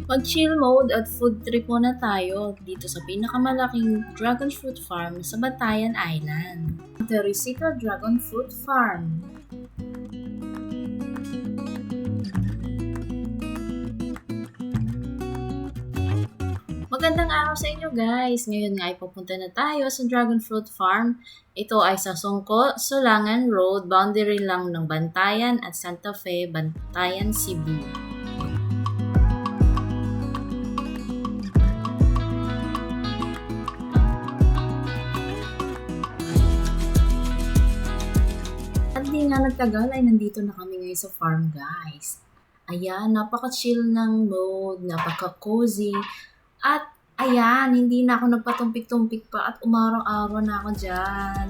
Mag-chill mode at food trip muna tayo dito sa pinakamalaking dragon fruit farm sa Bantayan Island, Teresita Dragon Fruit Farm. Magandang araw sa inyo guys! Ngayon nga ay pupunta na tayo sa Dragon Fruit Farm. Ito ay sa Songco, Sulangan Road, boundary lang ng Bantayan at Santa Fe, Bantayan, Cebu. At di nga nagtagal ay nandito na kami ngayon sa farm guys. Ayan, napaka-chill ng mode, napaka-cozy. At ayan, hindi na ako nagpatumpik-tumpik pa at umaraw-araw na ako dyan.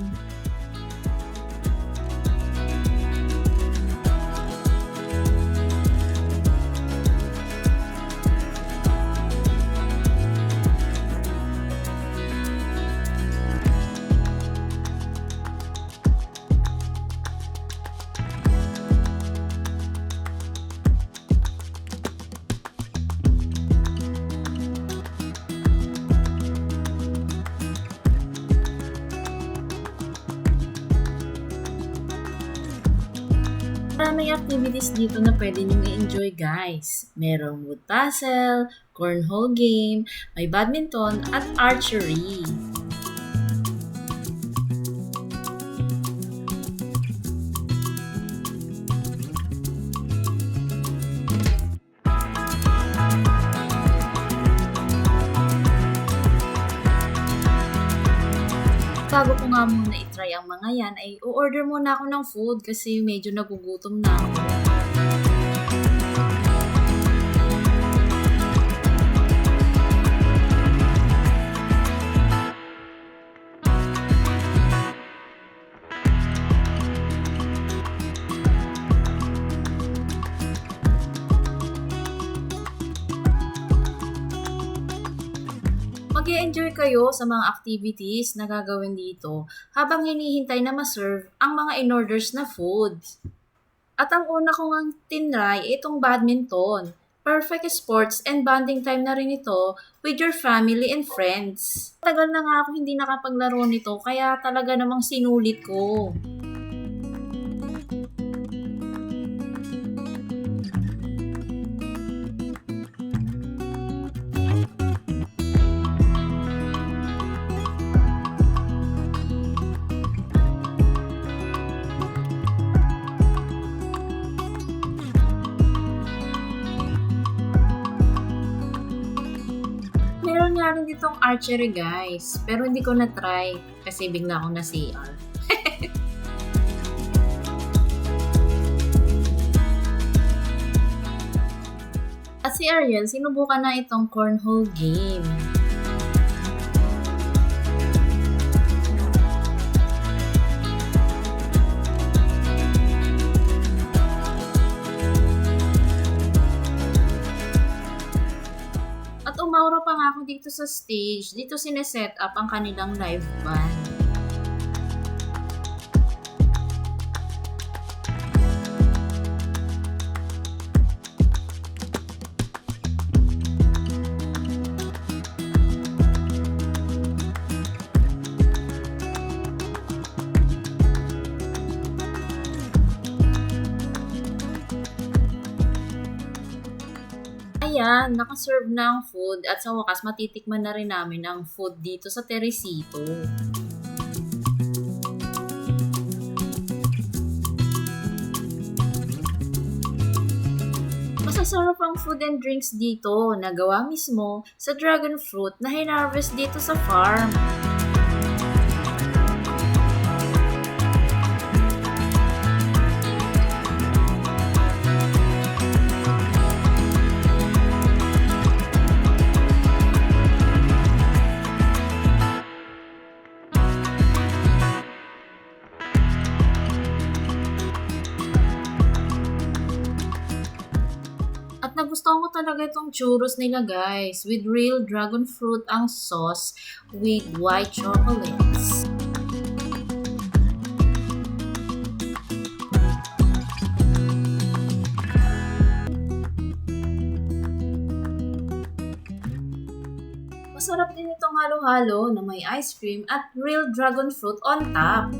Maraming activities dito na pwede nyo i-enjoy guys. Merong wood puzzle, cornhole game, may badminton at archery. Bago ko nga muna i-try ang mga yan, ay o-order muna ako ng food kasi medyo nagugutom na ako. Mag-i-enjoy kayo sa mga activities na gagawin dito habang hinihintay na ma-serve ang mga in-orders na food. At ang una ko ngang tinry itong badminton. Perfect sports and bonding time na rin ito with your family and friends. Tagal na nga ako hindi nakapaglaro nito kaya talaga namang sinulit ko. Meron nga rin ditong archery guys, pero hindi ko na-try kasi bigla akong na-CR. At si Ariel, sinubukan na itong cornhole game. At umaura pa nga ako dito sa stage. Dito sineset up ang kanilang live band. Ayan, nakaserve na ang food at sa wakas matitikman na rin namin ang food dito sa Teresito. Masasarap ang food and drinks dito na gawa mismo sa dragon fruit na hinarvest dito sa farm. At nagustuhan ko talaga itong churros nila guys. With real dragon fruit ang sauce with white chocolates. masarap din itong halo-halo na may ice cream at real dragon fruit on top.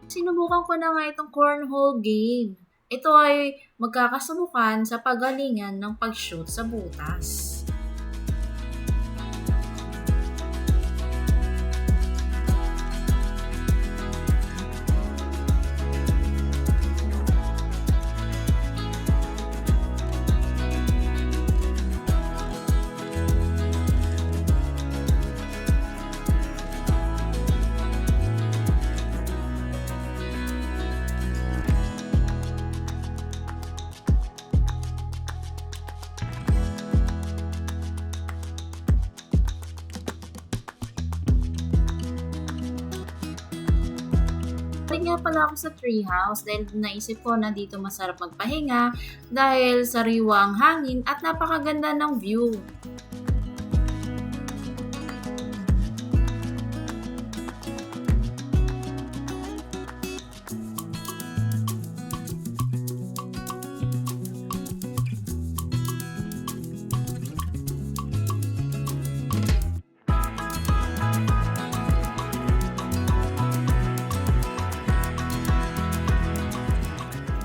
Sinubukan ko na nga itong cornhole game. Ito ay magkakasubukan sa pagalingan ng pag-shoot sa butas. Balik nga pala ako sa treehouse dahil naisip ko na dito masarap magpahinga dahil sariwa ang hangin at napakaganda ng view.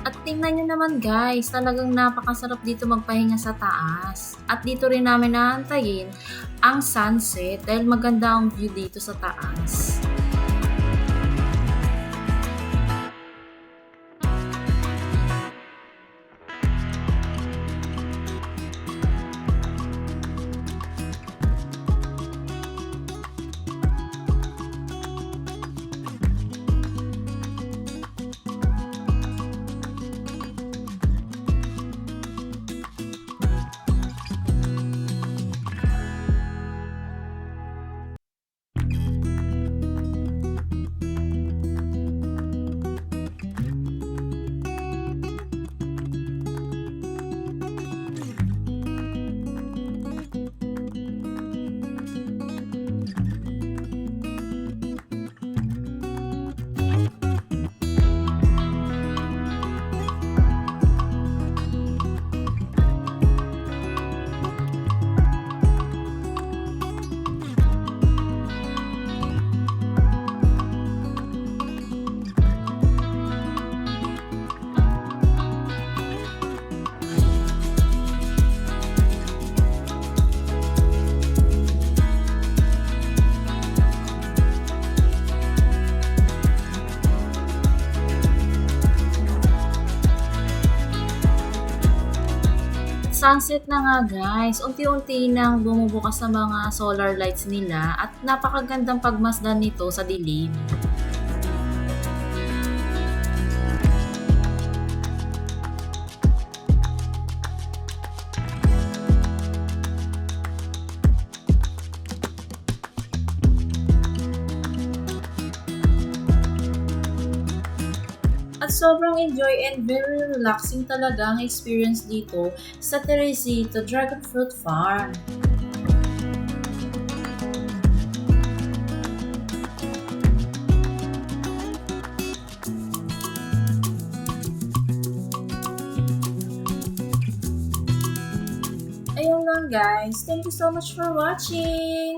At tingnan nyo naman guys, talagang napakasarap dito magpahinga sa taas. At dito rin namin naantayin ang sunset dahil maganda ang view dito sa taas. Sunset na nga guys, unti-unti nang bumubukas sa mga solar lights nila at napakagandang pagmasdan nito sa dilim. At sobrang enjoy and very relaxing talaga ang experience dito sa Teresito Dragon Fruit Farm. Ayun lang guys, thank you so much for watching!